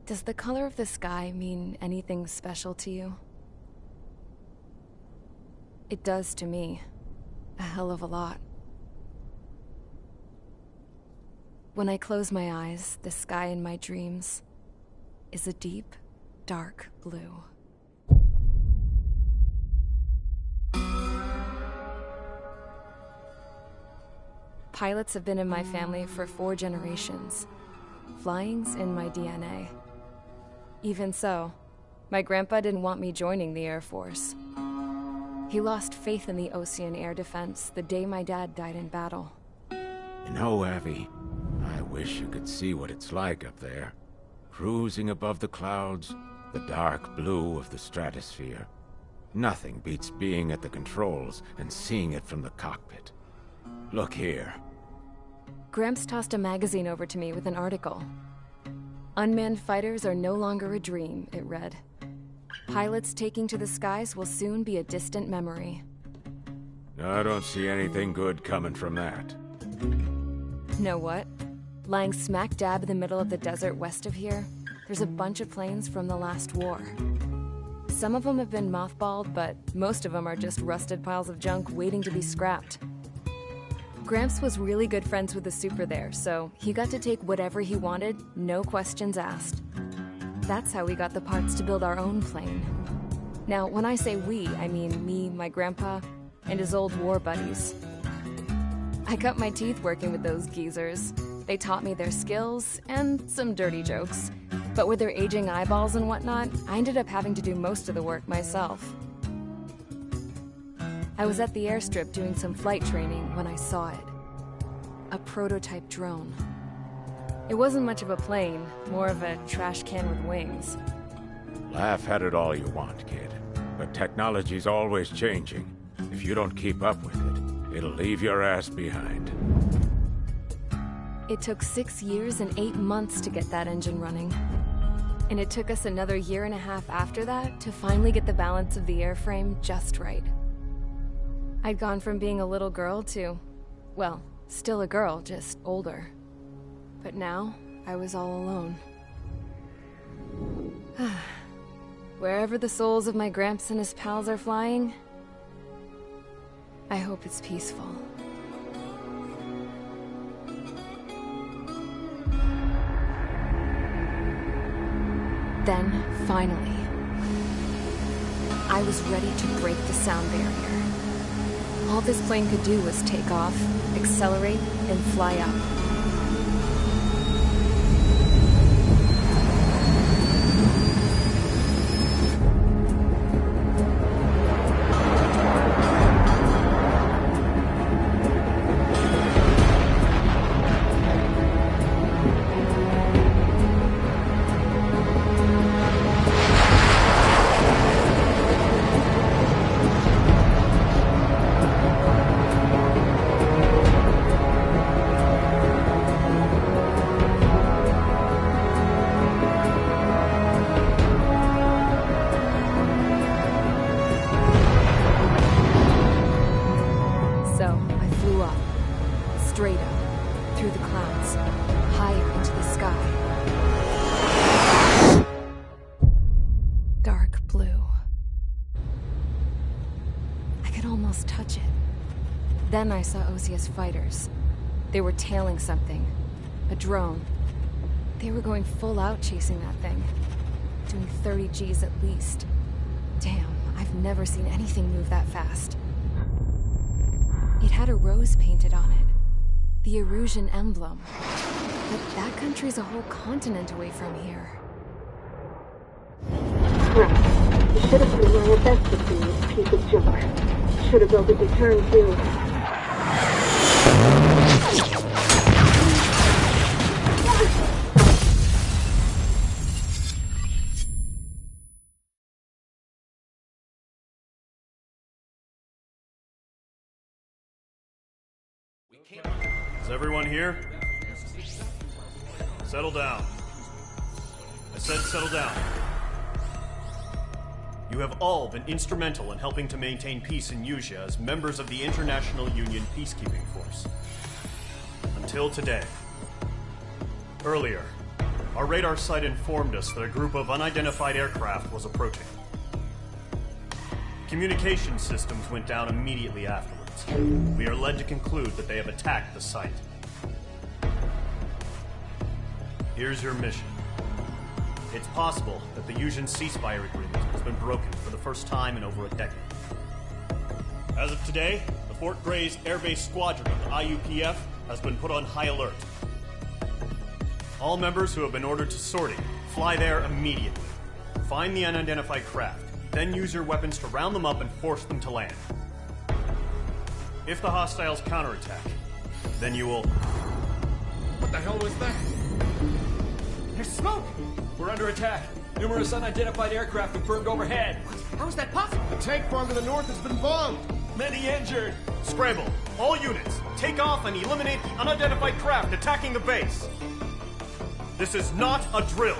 Does the color of the sky mean anything special to you? It does to me. A hell of a lot. When I close my eyes, the sky in my dreams is a deep, dark blue. Pilots have been in my family for 4 generations. Flying's in my DNA. Even so, my grandpa didn't want me joining the Air Force. He lost faith in the Ocean Air Defense the day my dad died in battle. You know, Abby, I wish you could see what it's like up there. Cruising above the clouds, the dark blue of the stratosphere. Nothing beats being at the controls and seeing it from the cockpit. Look here. Gramps tossed a magazine over to me with an article. Unmanned fighters are no longer a dream, it read. Pilots taking to the skies will soon be a distant memory. I don't see anything good coming from that. Know what? Lying smack dab in the middle of the desert west of here, there's a bunch of planes from the last war. Some of them have been mothballed, but most of them are just rusted piles of junk waiting to be scrapped. Gramps was really good friends with the super there, so he got to take whatever he wanted, no questions asked. That's how we got the parts to build our own plane. Now, when I say we, I mean me, my grandpa, and his old war buddies. I cut my teeth working with those geezers. They taught me their skills, and some dirty jokes. But with their aging eyeballs and whatnot, I ended up having to do most of the work myself. I was at the airstrip doing some flight training when I saw it. A prototype drone. It wasn't much of a plane, more of a trash can with wings. Laugh at it all you want, kid. But technology's always changing. If you don't keep up with it, it'll leave your ass behind. It took 6 years and 8 months to get that engine running. And it took us another 1.5 years after that to finally get the balance of the airframe just right. I'd gone from being a little girl to, well, still a girl, just older. But now, I was all alone. Wherever the souls of my Gramps and his pals are flying, I hope it's peaceful. Then, finally, I was ready to break the sound barrier. All this plane could do was take off, accelerate, and fly up. Straight up, through the clouds, higher into the sky. Dark blue. I could almost touch it. Then I saw Osia's fighters. They were tailing something. A drone. They were going full out chasing that thing. Doing 30 Gs at least. Damn, I've never seen anything move that fast. It had a rose painted on it. The Erusian emblem. But that country's a whole continent away from here. Right. You should have been wearing a vest with me, you piece of junk. Should have built a deterrent too. Is everyone here? Settle down. I said settle down. You have all been instrumental in helping to maintain peace in Usea as members of the International Union Peacekeeping Force. Until today. Earlier, Our radar site informed us that a group of unidentified aircraft was approaching. Communication systems went down immediately afterwards. We are led to conclude that they have attacked the site. Here's your mission. It's possible that the Yuuzhan ceasefire agreement has been broken for the first time in over a decade. As of today, the Fort Grays Air Base Squadron of the IUPF has been put on high alert. All members who have been ordered to sortie, fly there immediately. Find the unidentified craft, then use your weapons to round them up and force them to land. If the hostiles counterattack, then you will... What the hell was that? There's smoke! We're under attack. Numerous unidentified aircraft confirmed overhead. What? How is that possible? The tank farm to the north has been bombed. Many injured. Scramble! All units, take off and eliminate the unidentified craft attacking the base. This is not a drill.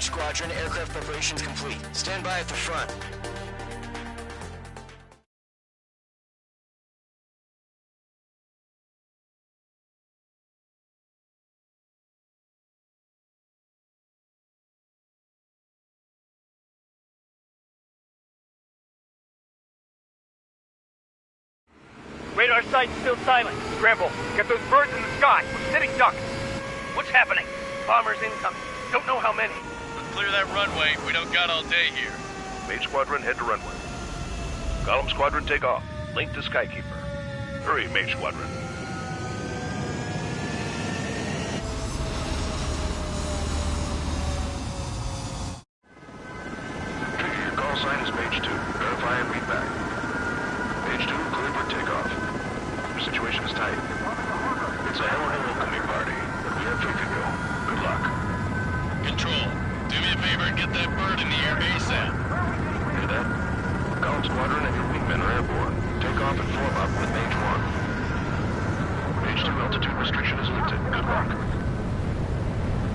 Squadron, aircraft preparations complete. Stand by at the front. Radar site's still silent. Scramble. Get those birds in the sky. We're sitting ducks. What's happening? Bombers incoming. Don't know how many. Clear that runway. We don't got all day here. Mage Squadron, head to runway. Column Squadron, take off. Link to Skykeeper. Hurry, Mage Squadron. Trigger, your call sign is Mage 2. Verify and read back. Mage 2, clear for takeoff. Your situation is tight. It's a hell of a welcoming party, but we have faith in you. Good luck. Control. Do me a favor and get that bird in the air ASAP. Hear that? Column Squadron and your wingmen are airborne. Take off and form up with Mage 1. Mage 2 altitude restriction is lifted. Good luck.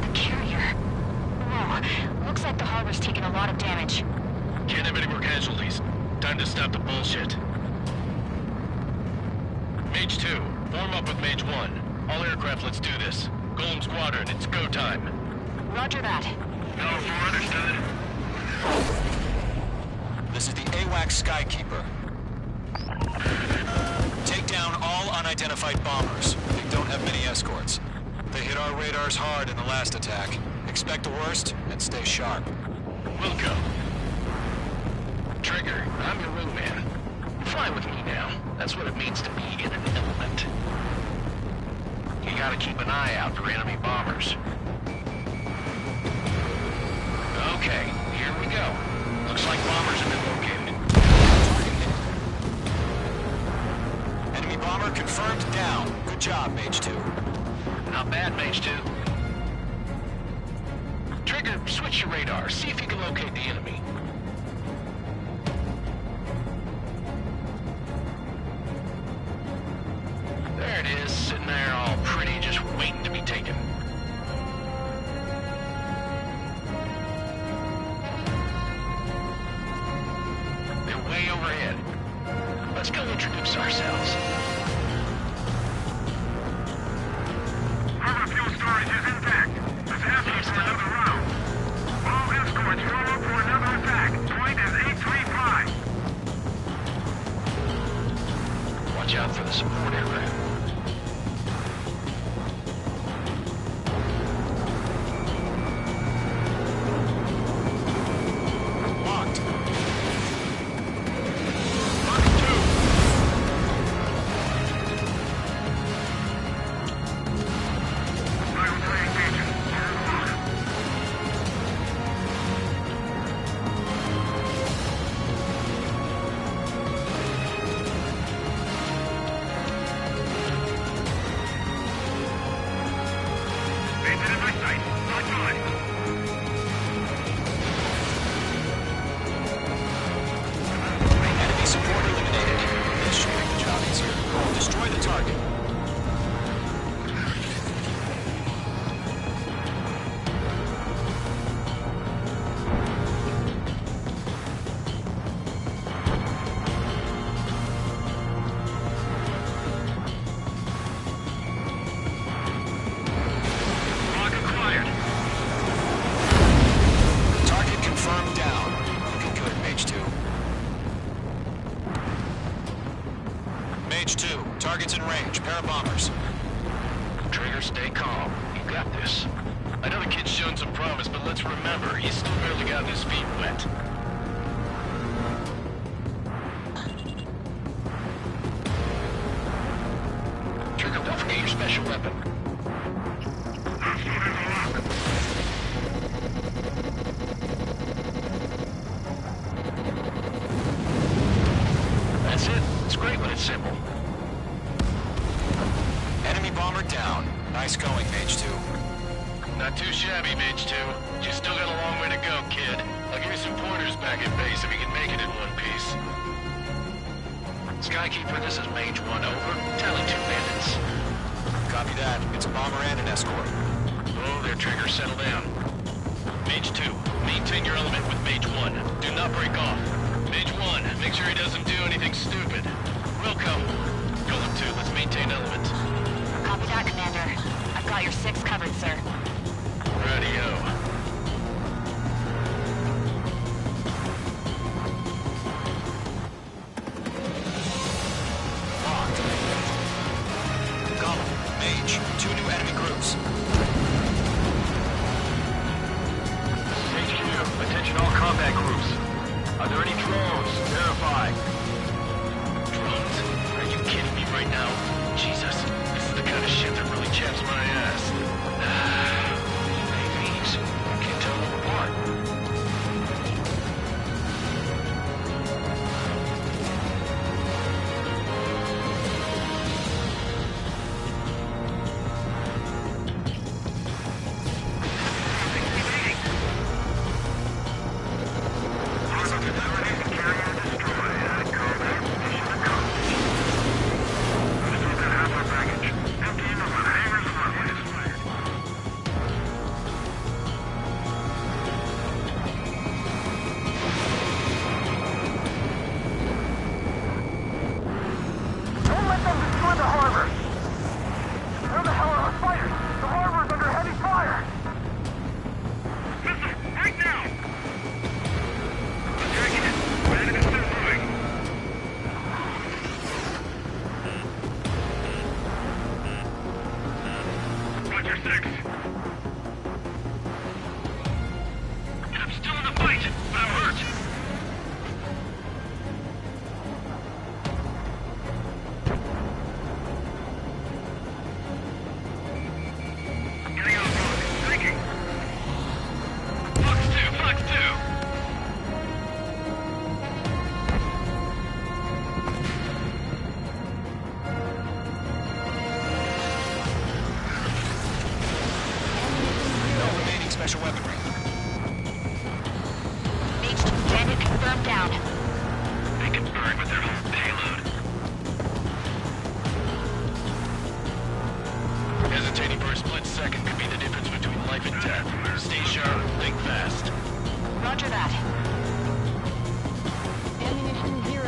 The carrier. Whoa. Looks like the harbor's taken a lot of damage. Can't have any more casualties. Time to stop the bullshit. Mage 2, form up with Mage 1. All aircraft, let's do this. Golem Squadron, it's go time. Roger that. No, understood. This is the AWACS Skykeeper. Take down all unidentified bombers. They don't have many escorts. They hit our radars hard in the last attack. Expect the worst and stay sharp. Wilco. Trigger, I'm your wingman. Fly with me now. That's what it means to be in an element. You gotta keep an eye out for enemy bombers. Okay, here we go. Looks like bombers have been located. Enemy bomber confirmed down. Good job, Mage 2. Not bad, Mage 2. Trigger, switch your radar. See if you can locate the enemy. There it is, sitting there all pretty, just waiting to be taken. They're way overhead. Let's go introduce ourselves. Harbor fuel storage is intact. Let's ask you for another round. All escorts roll up for another attack. Point is 835. Watch out for the support aircraft. Locked. Mage 2, target's in range. Pair of bombers. Trigger, stay calm. You got this. I know the kid's shown some promise, but let's remember, he's still barely gotten his feet wet. Trigger, don't forget your special weapon. That's it. It's great when it's simple. Enemy bomber down. Nice going, Mage 2. Not too shabby, Mage 2. You still got a long way to go, kid. I'll give you some pointers back at base if you can make it in one piece. Skykeeper, this is Mage 1, over. Tally 2 bandits. Copy that. It's a bomber and an escort. Oh, there, Trigger, settle down. Mage 2, maintain your element with Mage 1. Do not break off. Mage 1, make sure he doesn't do anything stupid. Welcome. Golem 2, let's maintain element. Copy that, Commander. I've got your 6 covered, sir. Radio. Mage, 2 new enemy groups. Mage 2, attention all combat groups. Are there any drones? Verify. Drones? Are you kidding me right now? Jesus, this is the kind of shit that really chaps my ass. AVs. Can't tell them apart. Special weaponry. Mage 2, bandit confirmed down. They can burn with their whole payload. Hesitating for a split second could be the difference between life and death. Stay sharp, think fast. Roger that. Ammunition 0.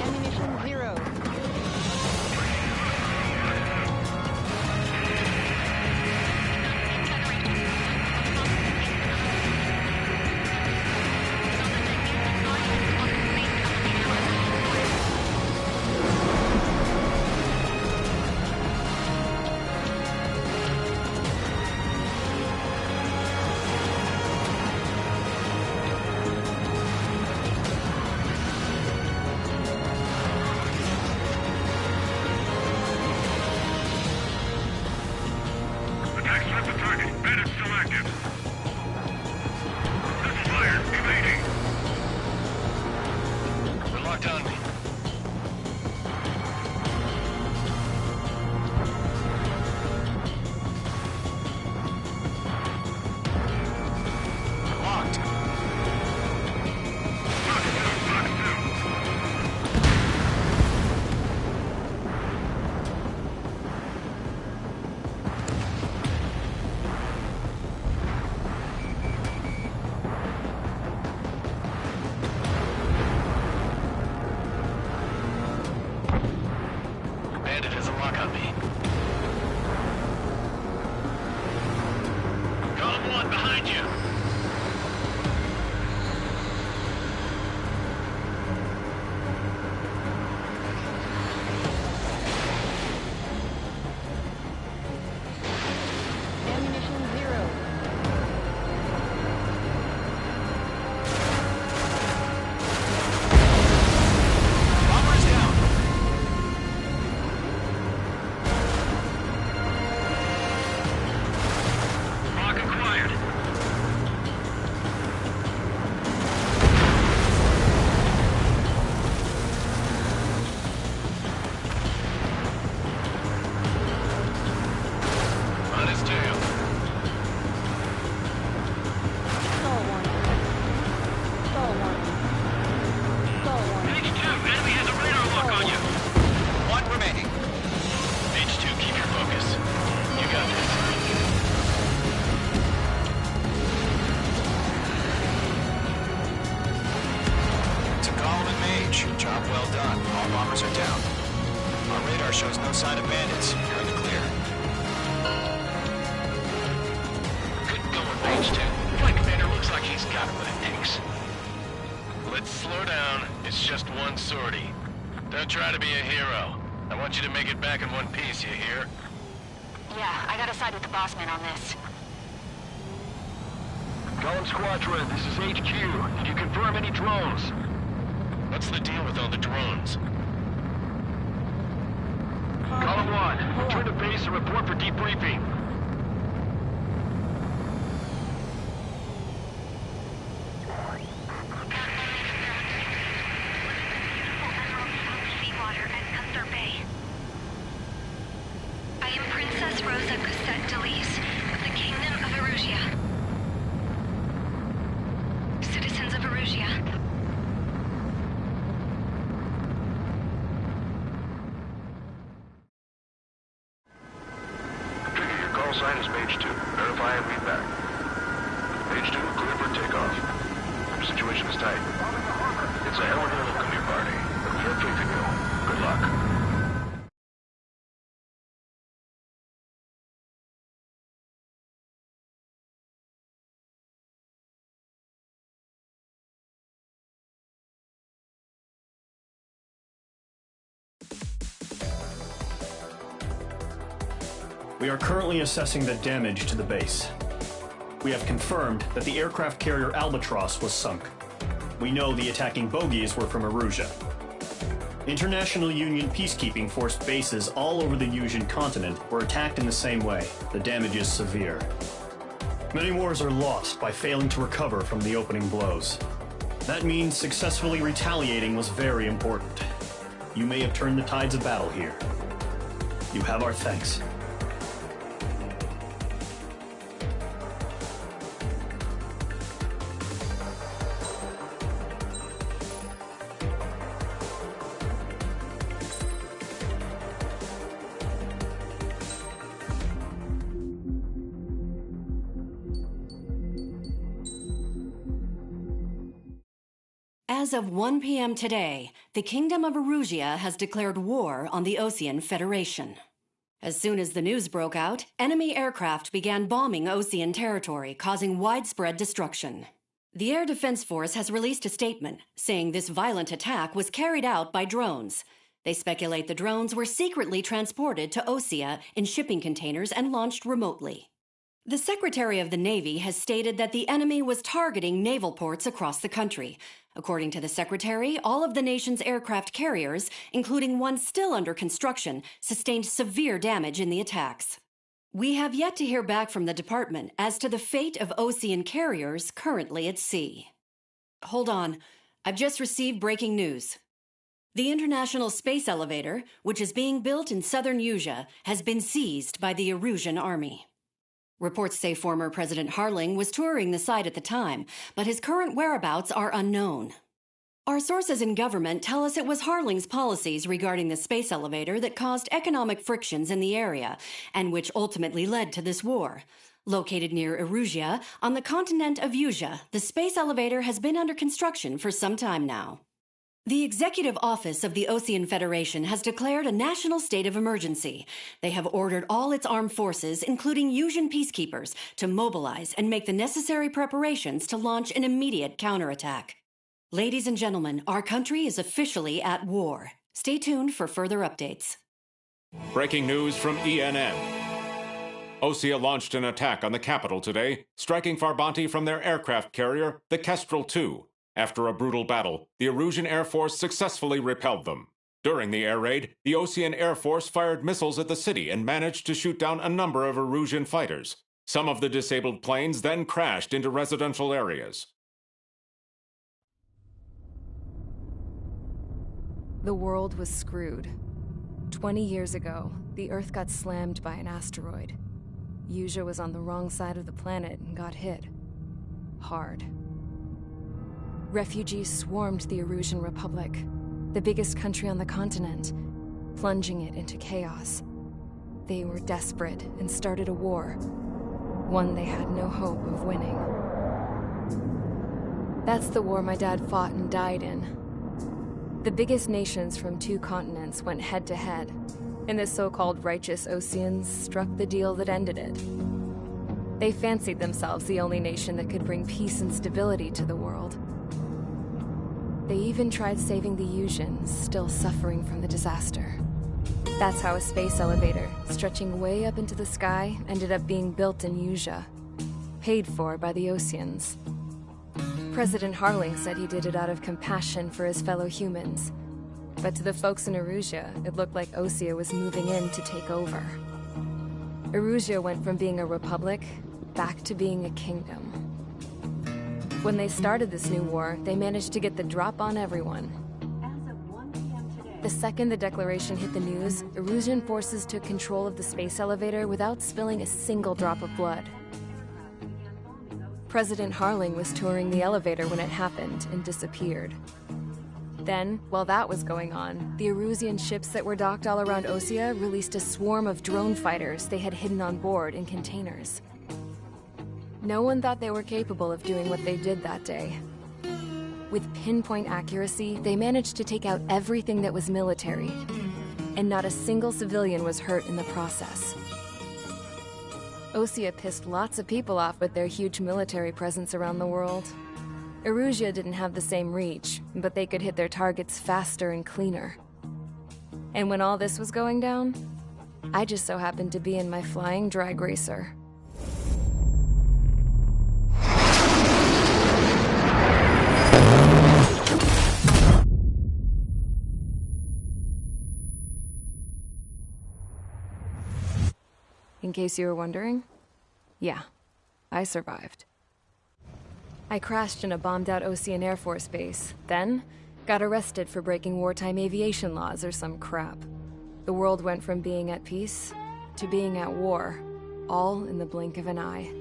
Ammunition 0. radar shows no sign of bandits. You're in the clear. Good going, Mage 2. Flight Commander looks like he's got what it takes. Let's slow down. It's just one sortie. Don't try to be a hero. I want you to make it back in one piece, you hear? Yeah, I gotta side with the boss man on this. Column Squadron, this is HQ. Did you confirm any drones? What's the deal with all the drones? Column 1, return to base and report for debriefing. I am Princess Rosa Cassette Delise of the Kingdom of Erusia. Citizens of Erusia. Trigger, your call sign is Mage 2. Verify and read back. Mage 2, clear for takeoff. Situation is tight. It's a hell of a welcoming party, but we have faith in you. Good luck. We are currently assessing the damage to the base. We have confirmed that the aircraft carrier Albatross was sunk. We know the attacking bogies were from Erusia. International Union peacekeeping force bases all over the Yusian continent were attacked in the same way. The damage is severe. Many wars are lost by failing to recover from the opening blows. That means successfully retaliating was very important. You may have turned the tides of battle here. You have our thanks. As of 1 p.m. today, the Kingdom of Erusia has declared war on the Osean Federation. As soon as the news broke out, enemy aircraft began bombing Osean territory, causing widespread destruction. The Air Defense Force has released a statement saying this violent attack was carried out by drones. They speculate the drones were secretly transported to Osea in shipping containers and launched remotely. The Secretary of the Navy has stated that the enemy was targeting naval ports across the country. According to the Secretary, all of the nation's aircraft carriers, including one still under construction, sustained severe damage in the attacks. We have yet to hear back from the department as to the fate of Osean carriers currently at sea. Hold on. I've just received breaking news. The International Space Elevator, which is being built in southern Yusia, has been seized by the Erusian army. Reports say former President Harling was touring the site at the time, but his current whereabouts are unknown. Our sources in government tell us it was Harling's policies regarding the space elevator that caused economic frictions in the area, and which ultimately led to this war. Located near Erusia, on the continent of Yusia, the space elevator has been under construction for some time now. The Executive Office of the Osean Federation has declared a national state of emergency. They have ordered all its armed forces, including Yusian peacekeepers, to mobilize and make the necessary preparations to launch an immediate counterattack. Ladies and gentlemen, our country is officially at war. Stay tuned for further updates. Breaking news from ENN. Osea launched an attack on the capital today, striking Farbanti from their aircraft carrier, the Kestrel II. After a brutal battle, the Erusian Air Force successfully repelled them. During the air raid, the Osean Air Force fired missiles at the city and managed to shoot down a number of Erusian fighters. Some of the disabled planes then crashed into residential areas. The world was screwed. 20 years ago, the Earth got slammed by an asteroid. Yusia was on the wrong side of the planet and got hit. Hard. Refugees swarmed the Erusian Republic, the biggest country on the continent, plunging it into chaos. They were desperate and started a war, one they had no hope of winning. That's the war my dad fought and died in. The biggest nations from 2 continents went head-to-head. and the so-called righteous Oseans struck the deal that ended it. They fancied themselves the only nation that could bring peace and stability to the world. They even tried saving the Usians, still suffering from the disaster. That's how a space elevator, stretching way up into the sky, ended up being built in Usea, paid for by the Oseans. President Harling said he did it out of compassion for his fellow humans. But to the folks in Erusea, it looked like Osea was moving in to take over. Erusea went from being a republic back to being a kingdom. When they started this new war, they managed to get the drop on everyone. The second the declaration hit the news, Erusian forces took control of the space elevator without spilling a single drop of blood. President Harling was touring the elevator when it happened and disappeared. Then, while that was going on, the Erusian ships that were docked all around Osea released a swarm of drone fighters they had hidden on board in containers. No one thought they were capable of doing what they did that day. With pinpoint accuracy, they managed to take out everything that was military, and not a single civilian was hurt in the process. Osea pissed lots of people off with their huge military presence around the world. Erusea didn't have the same reach, but they could hit their targets faster and cleaner. And when all this was going down, I just so happened to be in my flying drag racer. In case you were wondering, yeah, I survived. I crashed in a bombed-out Osean Air Force base, then got arrested for breaking wartime aviation laws or some crap. The world went from being at peace to being at war, all in the blink of an eye.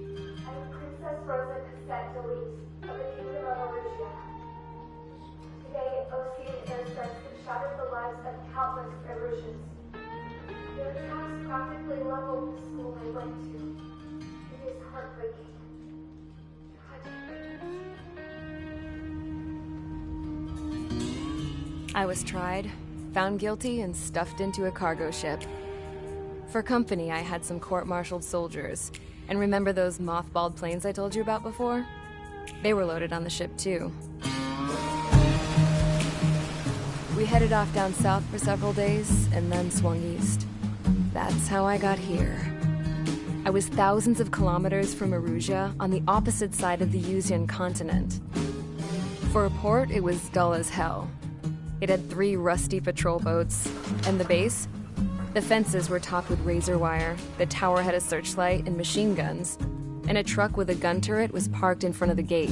Princess Rosa Cassette Delete of the Kingdom of Erusea. Today, Osean airstrikes have shattered the lives of countless Erusians. Their attacks practically leveled the school they went to. It is heartbreaking. I was tried, found guilty, and stuffed into a cargo ship. For company, I had some court-martialed soldiers. And remember those mothballed planes I told you about before? They were loaded on the ship, too. We headed off down south for several days, and then swung east. That's how I got here. I was thousands of kilometers from Erusea, on the opposite side of the Usian continent. For a port, it was dull as hell. It had 3 rusty patrol boats, and the base? The fences were topped with razor wire, the tower had a searchlight and machine guns, and a truck with a gun turret was parked in front of the gate.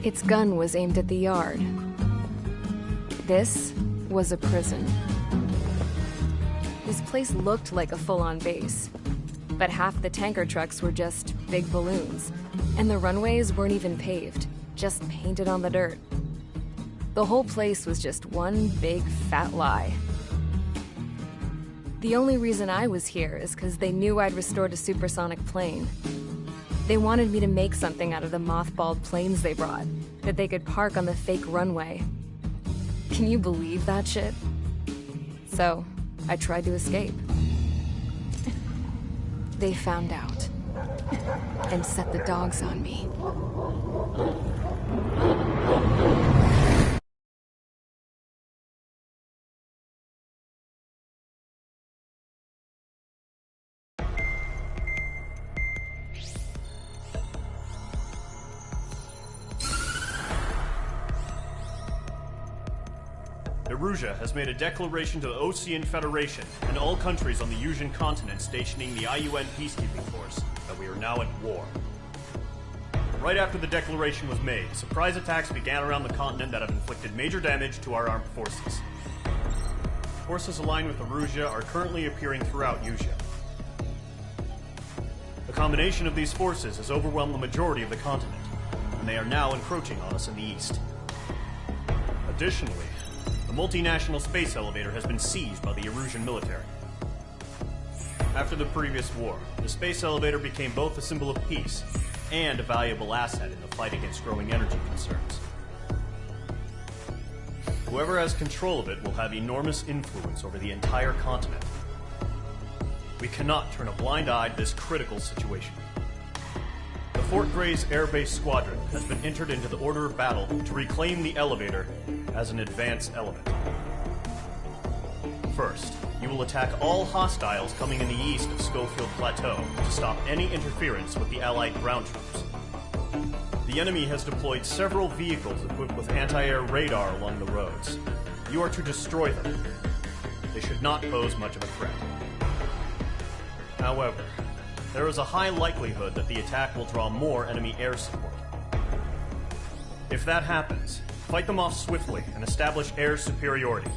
Its gun was aimed at the yard. This was a prison. This place looked like a full-on base, but half the tanker trucks were just big balloons, and the runways weren't even paved, just painted on the dirt. The whole place was just one big fat lie. The only reason I was here is because they knew I'd restored a supersonic plane. They wanted me to make something out of the mothballed planes they brought, that they could park on the fake runway. Can you believe that shit? So, I tried to escape. They found out, and set the dogs on me. Erusea has made a declaration to the Osean Federation and all countries on the Usian continent stationing the IUN peacekeeping force that we are now at war. Right after the declaration was made, surprise attacks began around the continent that have inflicted major damage to our armed forces. Forces aligned with Erusea are currently appearing throughout Usea. The combination of these forces has overwhelmed the majority of the continent, and they are now encroaching on us in the east. Additionally, the multinational space elevator has been seized by the Erusian military. After the previous war, the space elevator became both a symbol of peace and a valuable asset in the fight against growing energy concerns. Whoever has control of it will have enormous influence over the entire continent. We cannot turn a blind eye to this critical situation. The Fort Gray's Air Base Squadron has been entered into the order of battle to reclaim the elevator as an advance element. First, you will attack all hostiles coming in the east of Schofield Plateau to stop any interference with the Allied ground troops. The enemy has deployed several vehicles equipped with anti-air radar along the roads. You are to destroy them. They should not pose much of a threat. However, there is a high likelihood that the attack will draw more enemy air support. If that happens, fight them off swiftly and establish air superiority.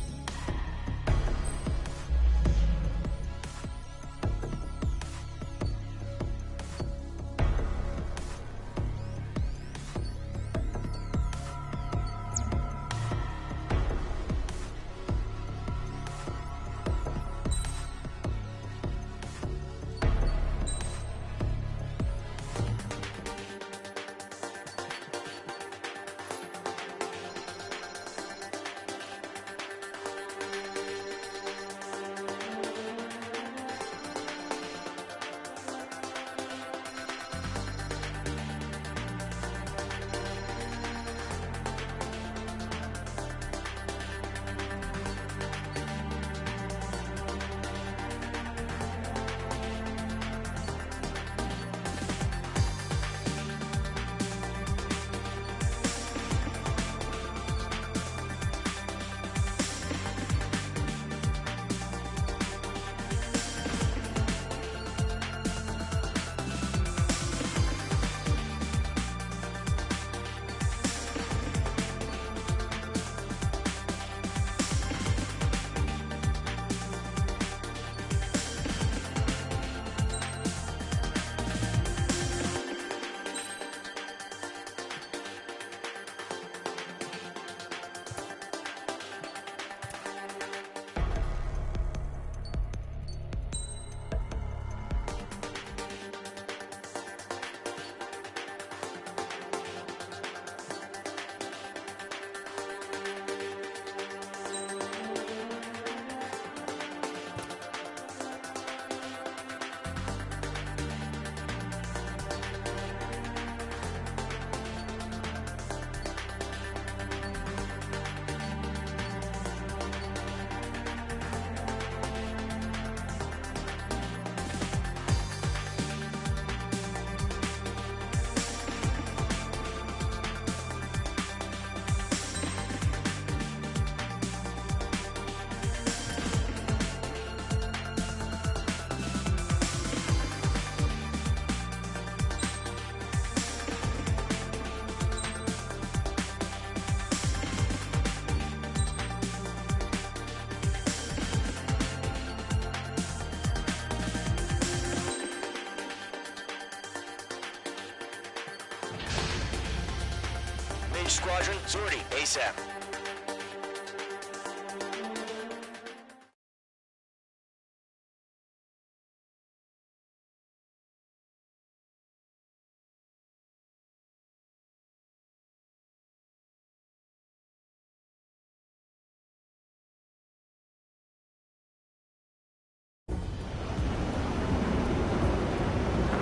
Squadron, sortie, ASAP.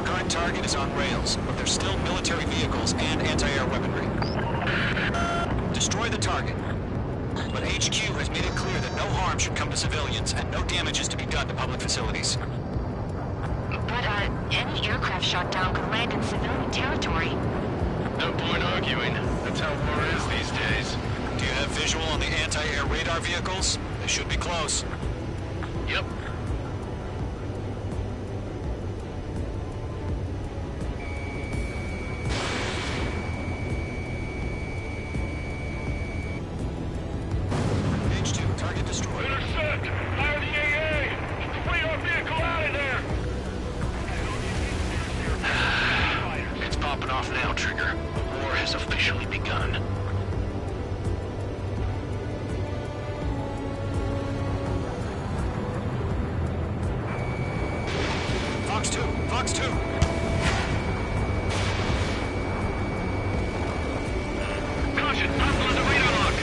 Current target is on rails, but there's still military vehicles and anti-air weaponry. Destroy the target. But HQ has made it clear that no harm should come to civilians and no damage is to be done to public facilities. But, any aircraft shot down could land in civilian territory. No point arguing. That's how war is these days. Do you have visual on the anti-air radar vehicles? They should be close. Yep. Target destroyed. Intercept! Fire the AA! Flee our vehicle out of there! It's popping off now, Trigger. The war has officially begun. Fox 2! Fox 2! Caution! Hostile on the radar lock!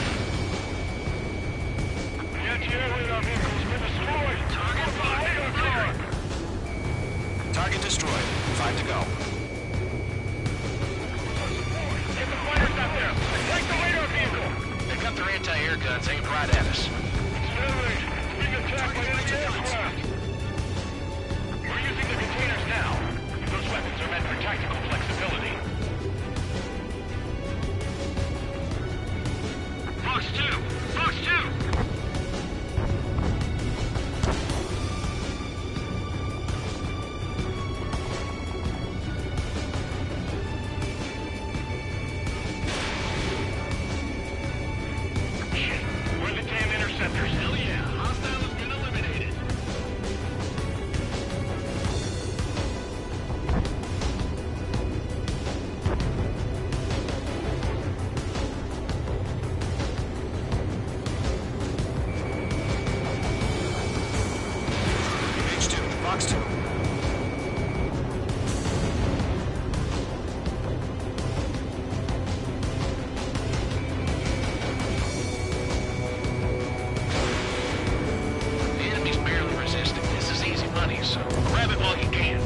Fox 2. The enemy's barely resisting. This is easy money, so grab it while you can.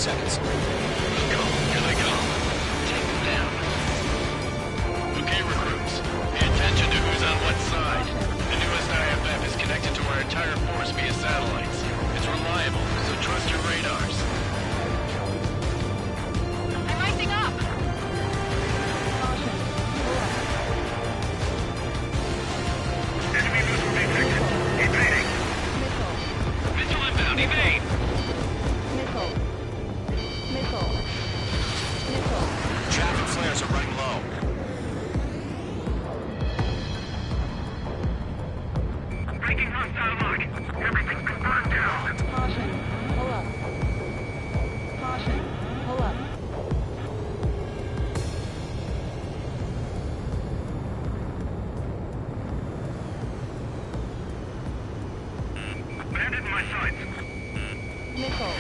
seconds. Let's go. Here they come. Take them down. Okay, recruits. Pay attention to who's on what side. The newest IFF is connected to our entire force via satellites. It's reliable, so trust your radars. I'm rising up! Enemy missile detected. Evading. Missile inbound. Evade! Chaff flares are running low. Breaking hostile lock. Everything's been burned down. Caution. Pull up. Caution. Pull up. Bandit in my sights. Missile.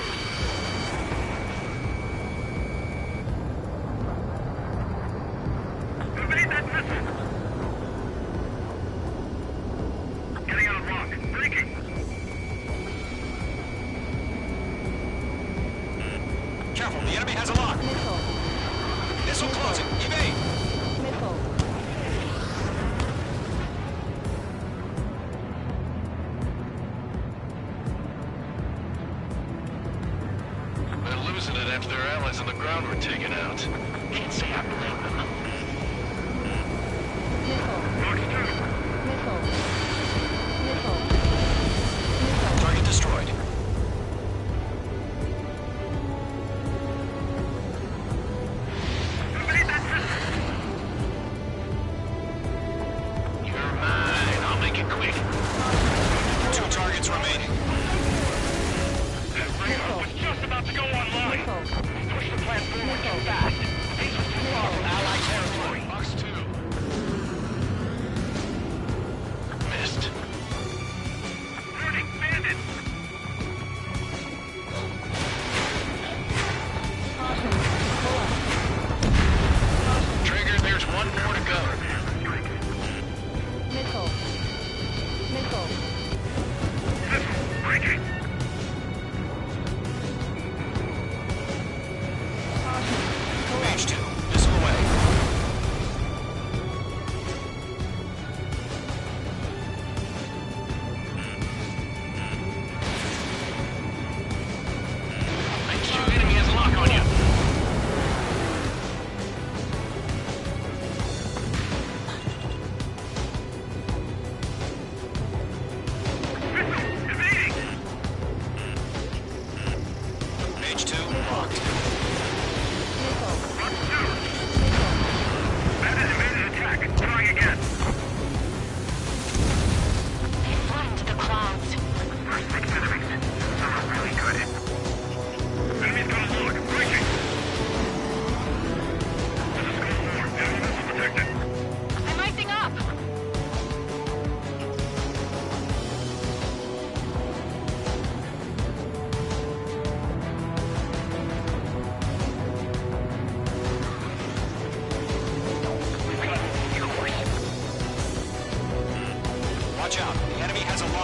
Evade that missile. Getting out of rock. Breaking. Careful, the enemy has a lock. Missile. Missile closing. Evade. Missile. They're losing it after their allies on the ground were taken out. Can't say I blame them. Box 2. Missile. Missile. Target destroyed. Evade that missile. You're mine. I'll make it quick. 2 targets remaining. That radar was just about to go online. Missile. Push the plant forward too fast.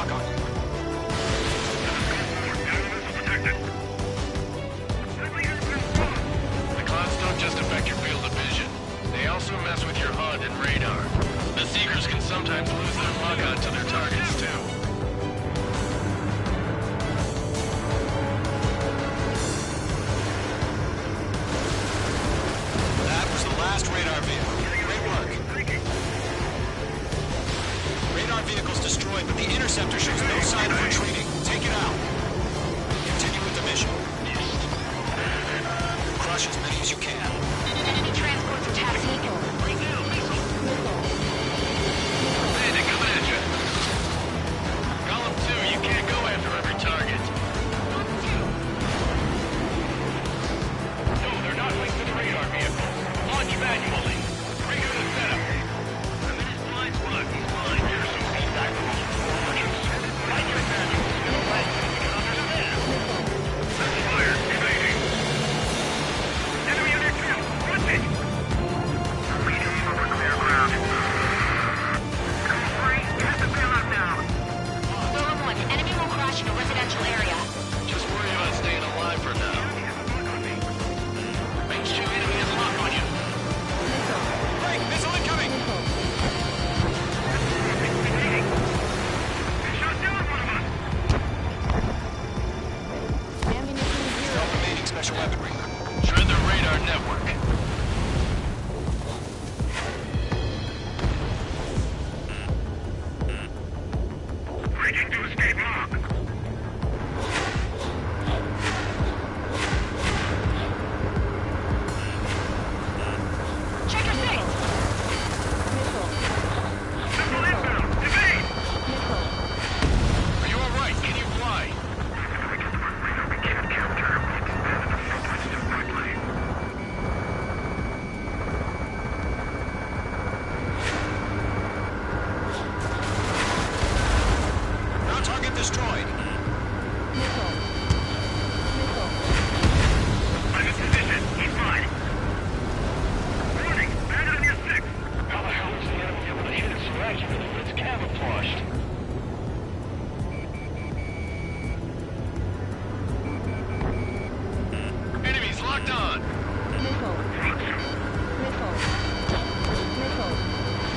lock on you. The clouds don't just affect your field of vision. They also mess with your HUD and radar. The Seekers can sometimes lose their lock-on to their targets, too. That was the last radar vehicle. Great work. Radar vehicle's destroyed, but the interceptor shows no sign of retreating. Take it out. Continue with the mission. Crush as many as you can. Enemy transports are taxiing. Bandit coming at you. Column 2, you can't go after every target. No, they're not linked to the radar vehicle. Launch manually. Trigger the setup. I'm in his blind spot. He's fine. Here's some feedback from all four launchers. Find your manuals. Get a light so we can understand. That's fire. Evading. Enemy on your tail. Run it. Leading over clear ground. Come free. Hit the payload now. Golem 1, enemy will crash in a residential area. Just worry about staying alive for now. Range 2 enemy has lock on you. Hey, missile incoming! No remaining special weaponry. Shred the radar network. Breaking to escape lock. Check your six. Missile inbound. Evade. Are you alright? Can you fly? We can't capture him. We expanded the footprint too quickly. Ground target destroyed. I'm in position. He's mine. Warning. Bandit on your six. How the hell is the enemy able to hit it so accurately when it's camouflaged? Enemies locked on!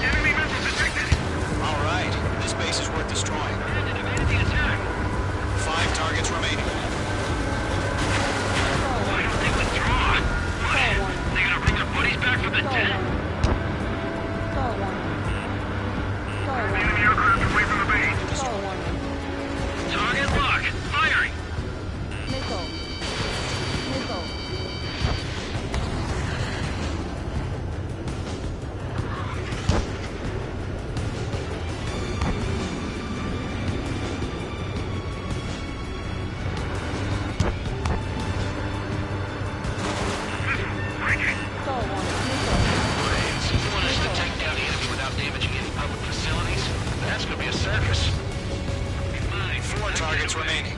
Enemy missile detected. All right, this base is worth destroying. Bandit evaded the attack. 5 targets remaining. Why don't they withdraw? What? They gonna bring their buddies back from the dead? Enemy aircraft away from the base. Target lock. Firing. Breaking. Brains. You want us to take down the enemy without damaging any public facilities? That's gonna be a circus. 4 targets remaining.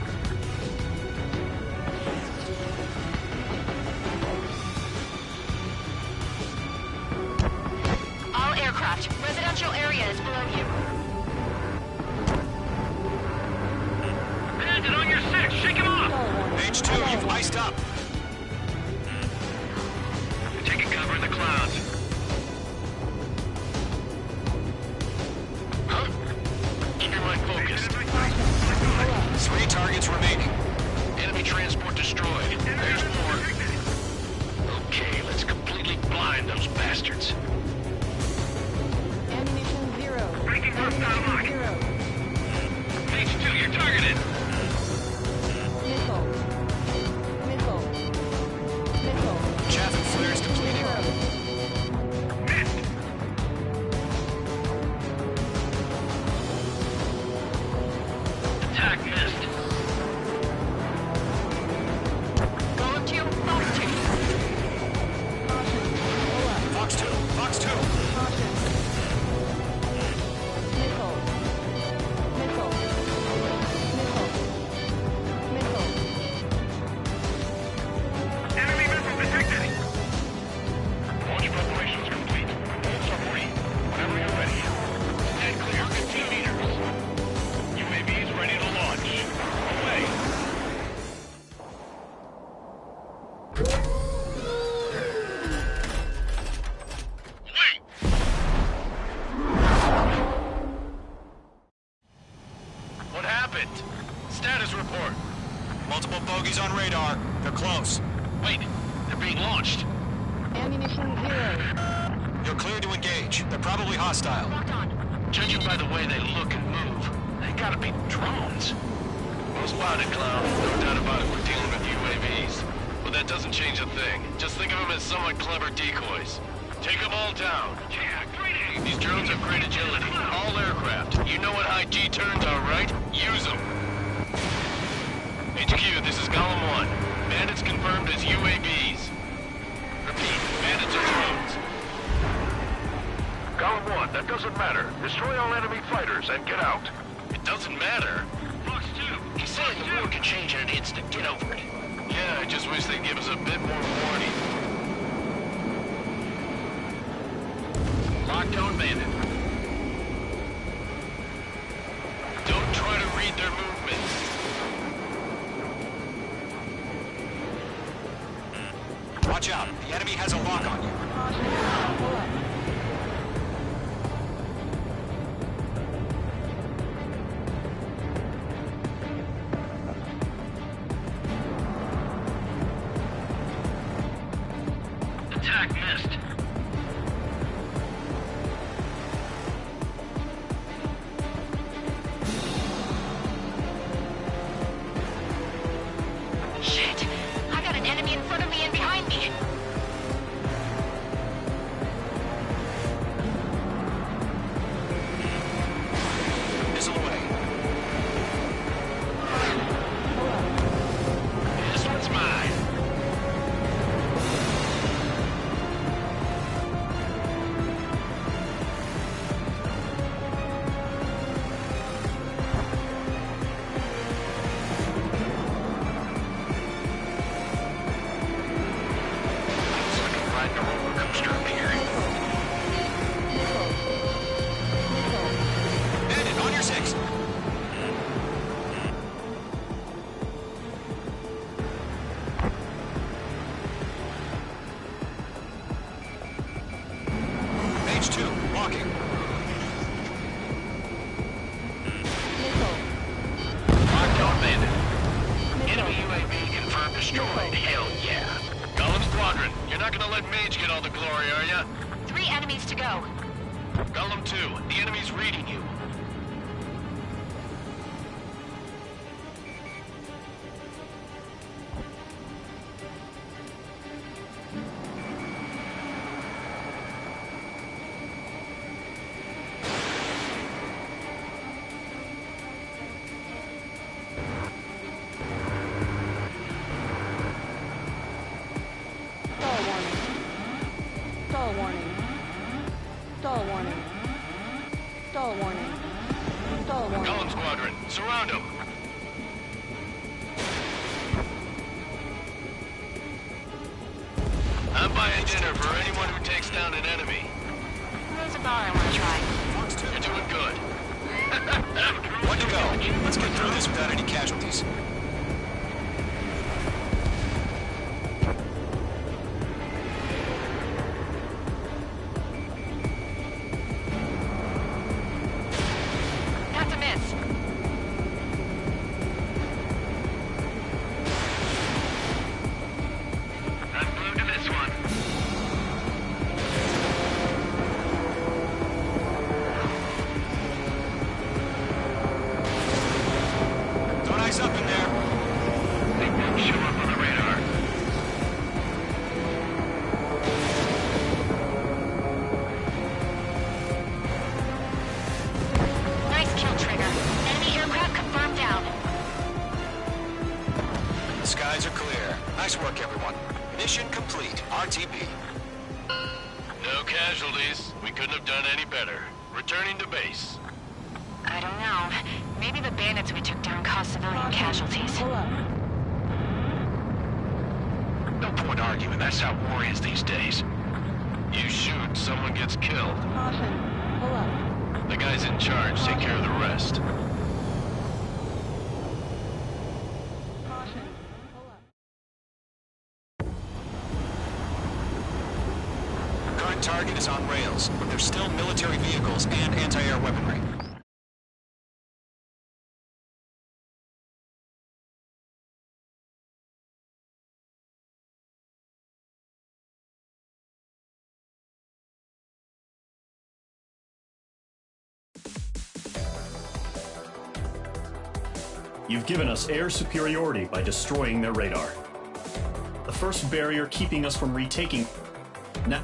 All aircraft. Residential area is below you. Bandit on your six. Shake him off. H2, you've iced up. Taking cover in the clouds. Huh? Keep your mind focused. 3 targets remaining. Enemy transport destroyed. There's more. Okay, let's completely blind those bastards. Breaking hostile lock. H2, you're targeted. Chaff and flares completing. Missed. Attack missed. Golem 2, Fox 2. Fox 2, Fox 2. Bogies on radar. They're close. Wait, they're being launched. Ammunition 0. You're clear to engage. They're probably hostile. Judging by the way they look and move, they gotta be drones. Well spotted, clown. No doubt about it, we're dealing with UAVs. But that doesn't change a thing. Just think of them as somewhat clever decoys. Take them all down. Yeah, great aim. These drones have great agility. All aircraft. You know what high G turns are, right? Use them. HQ, this is Column 1. Bandits confirmed as UAVs. Repeat, bandits are drones. Column 1, that doesn't matter. Destroy all enemy fighters and get out. It doesn't matter. Fox 2. He's saying the war can change in an instant. Get over it. Yeah, I just wish they'd give us a bit more warning. Lockdown bandit. Don't try to read their movements. Watch out. The enemy has a lock on you. Pull up. Attack missed. Shit! I got an enemy in front of me and behind me. Missile away. This one's mine. Looks like I'm riding a roller coaster up here. Bandit, on your 6. Page 2, walking. Missile. Lockdown bandit. Enemy UAV confirmed destroyed. Hell yeah. Golem Squadron, you're not gonna let Mage get all the glory, are ya? 3 enemies to go. Golem 2, the enemy's reading you. Stall warning. Stall warning. Stall warning. Stall warning. Stall warning. Golem Squadron, surround him. I'm buying dinner for anyone who takes down an enemy. There's a bar I want to try. You're doing good. One to go. Let's get through this without any casualties. That's a miss. Run blue to this one. Don't ice up in there. They won't show up on the radar. Nice kill, Trigger. Enemy aircraft confirmed down. The skies are clear. Nice work, everyone. Mission complete. RTB. No casualties. We couldn't have done any better. Returning to base. I don't know. Maybe the bandits we took down caused civilian casualties. Pull up. No point arguing. That's how war is these days. You shoot, someone gets killed. Caution. Pull up. The guys in charge take care of the rest. Caution. Pull up. Current target is on rails, but there's still military vehicles and anti-air weaponry. You've given us air superiority by destroying their radar. The first barrier keeping us from retaking... Now...